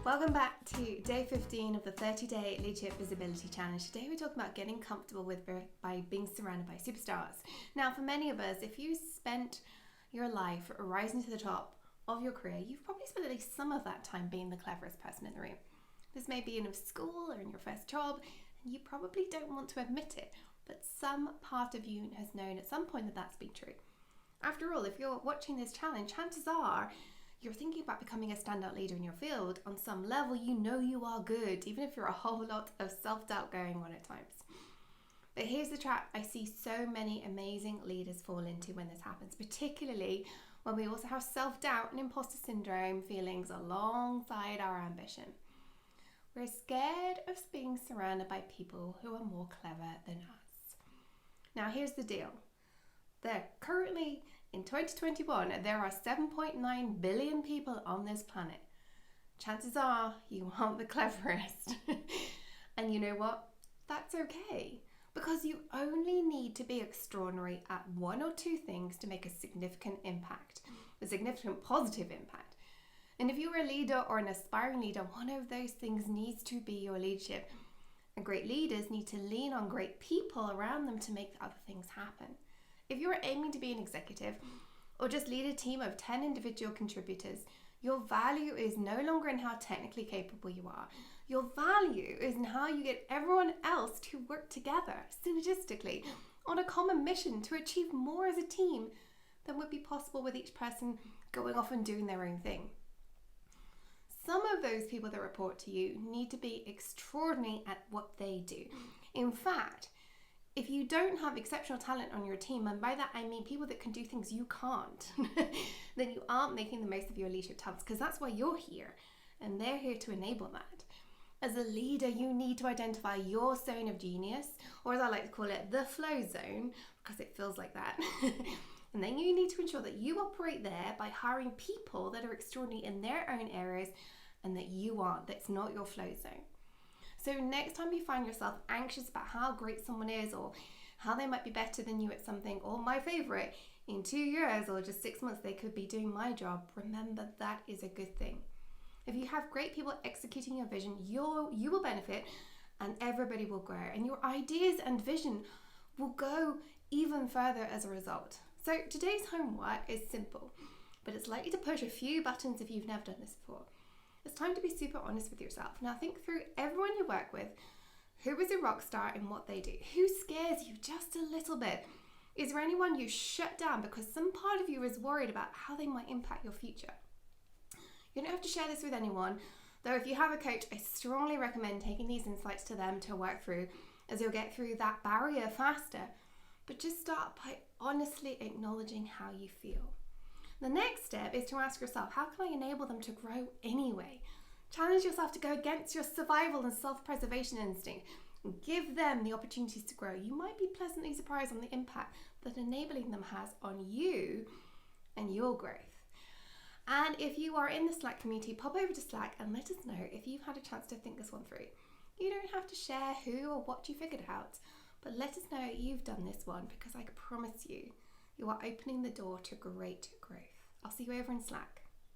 Welcome back to day 15 of the 30-day Leadership Visibility Challenge. Today we're talking about getting comfortable by being surrounded by superstars. Now, for many of us, if you spent your life rising to the top of your career, you've probably spent at least some of that time being the cleverest person in the room. This may be in a school or in your first job, and you probably don't want to admit it, but some part of you has known at some point that that's been true. After all, if you're watching this challenge, chances are you're thinking about becoming a standout leader in your field. On some level, you know you are good, even if you're a whole lot of self-doubt going on at times. But here's the trap I see so many amazing leaders fall into when this happens, particularly when we also have self-doubt and imposter syndrome feelings alongside our ambition. We're scared of being surrounded by people who are more clever than us. Now, here's the deal. Currently, in 2021, there are 7.9 billion people on this planet. Chances are you aren't the cleverest. And you know what? That's okay, because you only need to be extraordinary at one or two things to make a significant impact, a significant positive impact. And if you're a leader or an aspiring leader, one of those things needs to be your leadership. And great leaders need to lean on great people around them to make other things happen. If you're aiming to be an executive or just lead a team of 10 individual contributors, your value is no longer in how technically capable you are. Your value is in how you get everyone else to work together synergistically on a common mission to achieve more as a team than would be possible with each person going off and doing their own thing. Some of those people that report to you need to be extraordinary at what they do. In fact, if you don't have exceptional talent on your team, and by that I mean people that can do things you can't, then you aren't making the most of your leadership talents, because that's why you're here, and they're here to enable that. As a leader, you need to identify your zone of genius, or as I like to call it, the flow zone, because it feels like that. And then you need to ensure that you operate there by hiring people that are extraordinary in their own areas and that you aren't, that's not your flow zone. So next time you find yourself anxious about how great someone is or how they might be better than you at something, or my favorite, in 2 years or just 6 months they could be doing my job, remember that is a good thing. If you have great people executing your vision, you will benefit and everybody will grow, and your ideas and vision will go even further as a result. So today's homework is simple, but it's likely to push a few buttons if you've never done this before. It's time to be super honest with yourself. Now think through everyone you work with. Who is a rock star in what they do? Who scares you just a little bit? Is there anyone you shut down because some part of you is worried about how they might impact your future? You don't have to share this with anyone, though if you have a coach, I strongly recommend taking these insights to them to work through, as you'll get through that barrier faster. But just start by honestly acknowledging how you feel. The next step is to ask yourself, how can I enable them to grow anyway? Challenge yourself to go against your survival and self-preservation instinct and give them the opportunities to grow. You might be pleasantly surprised on the impact that enabling them has on you and your growth. And if you are in the Slack community, pop over to Slack and let us know if you've had a chance to think this one through. You don't have to share who or what you figured out, but let us know you've done this one, because I promise you, you are opening the door to great growth. I'll see you over in Slack.